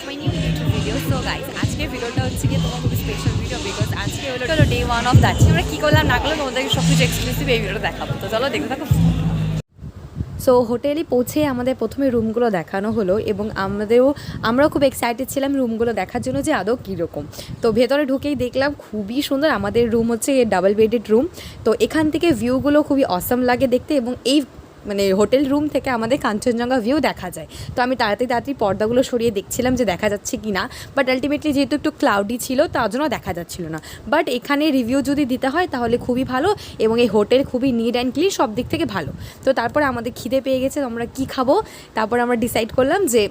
My new YouTube video. So guys, আজকের ভিডিওটা হচ্ছে কি তোমার খুবই স্পেশাল ভিডিও, বিকজ আজকে হলো ডে 1 অফ দার্জিলিং। আমরা কী করলাম না করলাম তোমাদেরকে সব কিছু এক্সক্লুসিভ এই ভিডিওটা দেখাবো, তো চলো দেখতে থাকো। সো হোটেলে পৌঁছে আমাদের প্রথমে রুমগুলো দেখানো হলো এবং আমরাও খুব এক্সাইটেড ছিলাম রুমগুলো দেখার জন্য যে আদৌ কীরকম। তো ভেতরে ঢুকেই দেখলাম খুবই সুন্দর। আমাদের রুম হচ্ছে ডাবল বেডেড রুম। তো এখান থেকে ভিউগুলো খুবই অসম লাগে দেখতে এবং এই মানে হোটেল রুম থেকে আমাদের কাঞ্চনজঙ্ঘা ভিউ দেখা যায়। তো আমি তাড়াতাড়ি পর্দাগুলো সরিয়ে দেখছিলাম যে দেখা যাচ্ছে কি না, বাট আলটিমেটলি যেহেতু একটু ক্লাউডি ছিল তার জন্য দেখা যাচ্ছিল না। বাট এখানে রিভিউ যদি দিতে হয় তাহলে খুবই ভালো এবং এই হোটেল খুবই নিট অ্যান্ড ক্লিন, সব দিক থেকে ভালো। তো তারপরে আমাদের খিদে পেয়ে গেছে, আমরা কি খাবো, তারপর আমরা ডিসাইড করলাম যে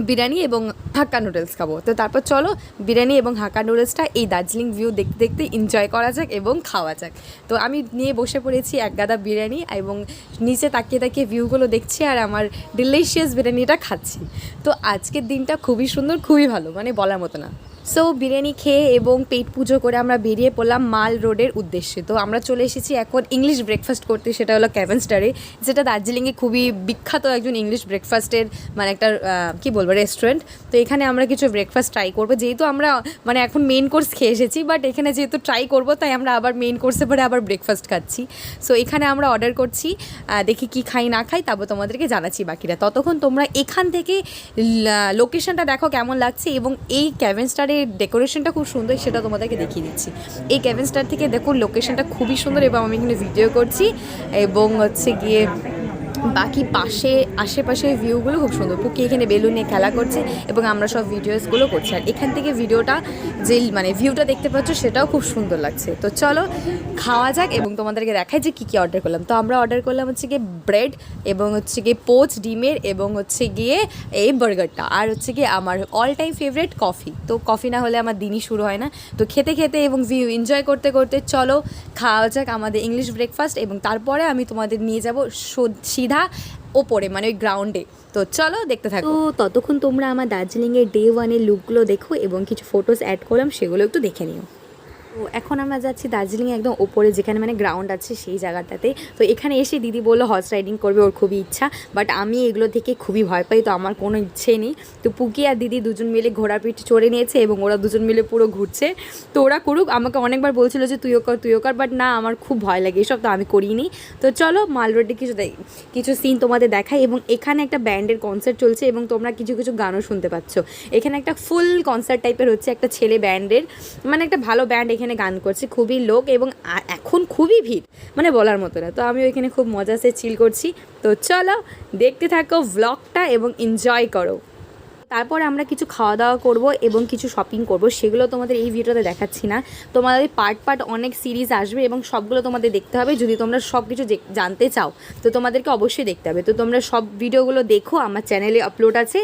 বিরিয়ানি এবং হাক্কা নুডলস খাবো। তো তারপর চলো বিরিয়ানি এবং হাক্কা নুডলসটা এই দার্জিলিং ভিউ দেখতে দেখতে এনজয় করা যাক এবং খাওয়া যাক। তো আমি নিয়ে বসে পড়েছি এক গাদা বিরিয়ানি এবং নিচে তাকিয়ে তাকিয়ে ভিউগুলো দেখছি আর আমার ডিলিশিয়াস বিরিয়ানিটা খাচ্ছি। তো আজকের দিনটা খুবই সুন্দর, খুবই ভালো, মানে বলার মতো না। সো বিরিয়ানি খেয়ে এবং পেট পুজো করে আমরা বেরিয়ে পড়লাম মাল রোডের উদ্দেশ্যে। তো আমরা চলে এসেছি এখন ইংলিশ ব্রেকফাস্ট করতে, সেটা হলো কেভেন্টারে, যেটা দার্জিলিংয়ে খুবই বিখ্যাত একজন ইংলিশ ব্রেকফাস্টের মানে একটা কী বলবো রেস্টুরেন্ট। তো এখানে আমরা কিছু ব্রেকফাস্ট ট্রাই করবো, যেহেতু আমরা মানে এখন মেন কোর্স খেয়ে এসেছি, বাট এখানে যেহেতু ট্রাই করবো তাই আমরা আবার মেন কোর্সে পরে আবার ব্রেকফাস্ট খাচ্ছি। সো এখানে আমরা অর্ডার করছি, দেখি কি খাই না খাই, তারপর তোমাদেরকে জানাচ্ছি বাকিরা। ততক্ষণ তোমরা এখান থেকে লোকেশনটা দেখো কেমন লাগছে এবং এই কেভেন্টারে ডেকোরেশনটা খুব সুন্দর, সেটা তোমাদেরকে দেখিয়ে দিচ্ছি। এই কেভেন্টার থেকে দেখো লোকেশনটা খুবই সুন্দর এবং আমি এখানে ভিডিও করছি এবং হচ্ছে গিয়ে বাকি আশেপাশের ভিউগুলো খুব সুন্দর। পুকি এখানে বেলুন নিয়ে খেলা করছে এবং আমরা সব ভিডিওসগুলো করছি। আর এখান থেকে ভিডিওটা যে মানে ভিউটা দেখতে পাচ্ছ সেটাও খুব সুন্দর লাগছে। তো চলো খাওয়া যাক এবং তোমাদেরকে দেখাই যে কী কী অর্ডার করলাম। তো আমরা অর্ডার করলাম হচ্ছে গিয়ে ব্রেড এবং হচ্ছে গিয়ে পোচ ডিমের এবং হচ্ছে গিয়ে এই বার্গারটা, আর হচ্ছে গিয়ে আমার অল টাইম ফেভারিট কফি। তো কফি না হলে আমার দিনই শুরু হয় না। তো খেতে খেতে এবং ভিউ এনজয় করতে করতে চলো খাওয়া যাক আমাদের ইংলিশ ব্রেকফাস্ট এবং তারপরে আমি তোমাদের নিয়ে যাবো সিধা ওপরে মানে ওই গ্রাউন্ডে। তো চলো দেখতে থাকো। তো ততক্ষণ তোমরা আমার দার্জিলিংয়ের ডে 1-এর লুকগুলো দেখো এবং কিছু ফটোস অ্যাড করলাম, সেগুলো একটু দেখে নিও। তো এখন আমরা যাচ্ছি দার্জিলিং একদম ওপরে, যেখানে মানে গ্রাউন্ড আছে সেই জায়গাটাতে। তো এখানে এসে দিদি বললো হর্স রাইডিং করবে, ওর খুবই ইচ্ছা, বাট আমি এগুলো থেকে খুবই ভয় পাই, তো আমার কোনো ইচ্ছে নেই। তো পুকি আর দিদি দুজন মিলে ঘোড়ার পিঠ চড়ে নিয়েছে এবং ওরা দুজন মিলে পুরো ঘুরছে। তো ওরা করুক, আমাকে অনেকবার বলছিল যে তুইও কর, বাট না আমার খুব ভয় লাগে এসব, তো আমি করিনি। তো চলো মাল রোডে কিছু সিন তোমাদের দেখাই এবং এখানে একটা ব্যান্ডের কনসার্ট চলছে এবং তোমরা কিছু কিছু গানও শুনতে পাচ্ছ। এখানে একটা ফুল কনসার্ট টাইপের হচ্ছে, একটা ছেলে ব্যান্ডের মানে একটা ভালো ব্যান্ড এখানে গান করছে, খুবই লোক এবং এখন খুবই ভিড়, মানে বলার মতো না। তো আমি ওইখানে খুব মজাসে চিল করছি। তো চলো দেখতে থাকো ভ্লগটা এবং এনজয় করো। তারপর আমরা কিছু খাওয়া দাওয়া করব এবং কিছু শপিং করব, সেগুলো তোমাদের এই ভিডিওতে দেখাচ্ছি না। তোমাদের পার্ট অনেক সিরিজ আসবে এবং সবগুলো তোমাদের দেখতে হবে যদি তোমরা সব কিছু জানতে চাও। তো তোমাদেরকে অবশ্যই দেখতে হবে। তো তোমরা সব ভিডিওগুলো দেখো, আমার চ্যানেলে আপলোড আছে,